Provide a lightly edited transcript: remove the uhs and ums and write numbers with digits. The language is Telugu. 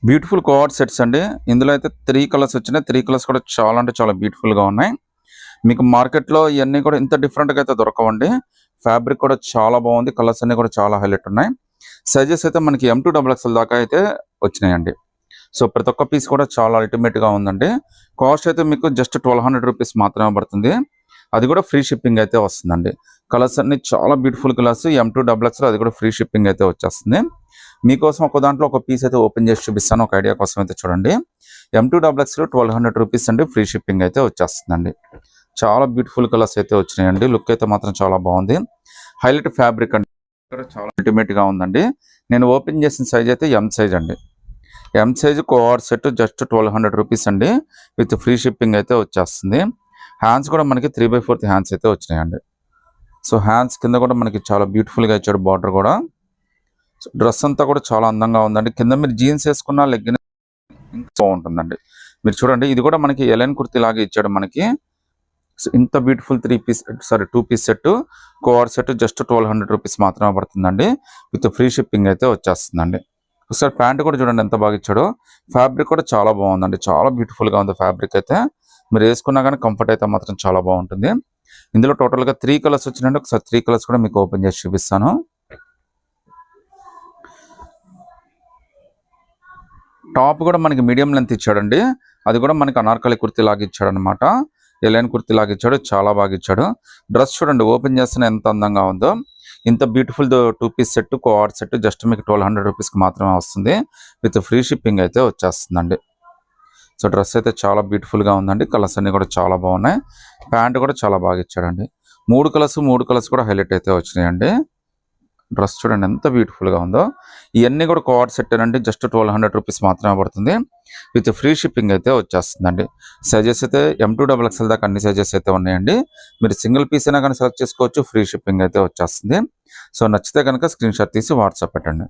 బ్యూటిఫుల్ కోఆర్డ్ సెట్స్ అండి. ఇందులో అయితే 3 కలర్స్ వచ్చినాయి. 3 కలర్స్ కూడా చాలా అంటే చాలా బ్యూటిఫుల్‌గా ఉన్నాయి. మీకు మార్కెట్‌లో ఇయన్నీ కూడా ఇంత డిఫరెంట్‌గా అయితే దొరకవండి. ఫ్యాబ్రిక్ కూడా చాలా బాగుంది. కలర్స్ అన్నీ కూడా చాలా హైలైట్ ఉన్నాయి. సైజెస్ అయితే మనకి M2 డబుల్ ఎక్స్ఎల్ దాకా అయితే వచ్చినాయండి. సో ప్రతి ఒక్క పీస్ కూడా చాలా అల్టిమేట్‌గా ఉందండి. కాస్ట్ అయితే మీకు జస్ట్ ₹1200 మాత్రమే పడుతుంది. అది కూడా ఫ్రీ షిప్పింగ్ అయితే వస్తుందండి. కలర్స్ అన్ని చాలా beautiful colours. M2 double XL అది కూడా ఫ్రీ షిప్పింగ్ అయితే వచ్చేస్తుంది. మీకోసం ఒక దాంట్లో ఒక పీస్ అయితే ఓపెన్ చేసి చూపిస్తాను. ఒక ఐడియా కోసం అయితే చూడండి. M2 డబుల్ ఎక్స్ఎల్ ₹1200 అండి. ఫ్రీ షిప్పింగ్ అయితే వచ్చేస్తుందండి. చాలా బ్యూటిఫుల్ కలర్స్ అయితే వచ్చినాయండి. లుక్ అయితే మాత్రం చాలా బాగుంది. హైలైట్ ఫ్యాబ్రిక్ అండి. కూడా చాలా అల్టిమేట్‌గా ఉందండి. నేను ఓపెన్ చేసిన సైజ్ అయితే M సైజ్ అండి. M size co-ord set just ₹1200 అండి. విత్ ఫ్రీ షిప్పింగ్ అయితే వచ్చేస్తుంది. హ్యాండ్స్ కూడా మనకి 3/4 హ్యాండ్స్ అయితే వచ్చినాయండి. సో హ్యాండ్స్ కింద కూడా మనకి చాలా బ్యూటిఫుల్‌గా ఇచ్చాడు బార్డర్ కూడా. డ్రెస్ అంతా కూడా చాలా అందంగా ఉందండి. కింద మీరు జీన్స్ వేసుకున్న లెగ్గిన్ ఇంకా బాగుంటుందండి. మీరు చూడండి ఇది కూడా మనకి ఎలైన్ కుర్తీ లాగా ఇచ్చాడు మనకి. ఇంత beautiful 2 piece set coord set just ₹1200 మాత్రమే పడుతుందండి. విత్ ఫ్రీ షిప్పింగ్ అయితే వచ్చేస్తుందండి. ఒకసారి ప్యాంట్ కూడా చూడండి ఎంత బాగా ఇచ్చాడో. ఫ్యాబ్రిక్ కూడా చాలా బాగుందండి. చాలా బ్యూటిఫుల్‌గా ఉంది ఫ్యాబ్రిక్ అయితే. మీరు వేసుకున్నా కానీ కంఫర్ట్ అయితే మాత్రం చాలా బాగుంటుంది. ఇందులో టోటల్‌గా 3 కలర్స్ వచ్చినాయండి. ఒకసారి 3 కలర్స్ కూడా మీకు ఓపెన్ చేసి చూపిస్తాను. టాప్ కూడా మనకి మీడియం లెంత్ ఇచ్చాడండి. అది కూడా మనకి అనార్కలి కుర్తీ లాగా ఇచ్చాడు అనమాట. ఎలైన్ కుర్తీ లాగా ఇచ్చాడు. చాలా బాగా ఇచ్చాడు. డ్రెస్ చూడండి ఓపెన్ చేస్తేనే ఎంత అందంగా ఉందో. ఇంత beautiful 2 piece set coord set just మీకు ₹1200 మాత్రమే వస్తుంది. విత్ ఫ్రీ షిప్పింగ్ అయితే వచ్చేస్తుందండి. సో డ్రెస్ అయితే చాలా బ్యూటిఫుల్‌గా ఉందండి. కలర్స్ అన్ని కూడా చాలా బాగున్నాయి. ప్యాంట్ కూడా చాలా బాగా ఇచ్చాడండి. 3 కలర్స్ కూడా హైలైట్ అయితే వచ్చినాయండి. డ్రెస్ చూడండి ఎంత బ్యూటిఫుల్‌గా ఉందో. ఇవన్నీ కూడా కోఆర్డ్ సెట్ అండి. జస్ట్ ₹1200 మాత్రమే పడుతుంది. విత్ ఫ్రీ షిప్పింగ్ అయితే వచ్చేస్తుందండి. సైజెస్ అయితే M2 డబుల్ ఎక్స్ఎల్ దాకా అన్ని సైజెస్ అయితే ఉన్నాయండి. మీరు సింగిల్ పీస్ అయినా కానీ సెలెక్ట్ చేసుకోవచ్చు. ఫ్రీ షిప్పింగ్ అయితే వచ్చేస్తుంది. సో నచ్చితే కనుక స్క్రీన్ షాట్ తీసి వాట్సాప్ పెట్టండి.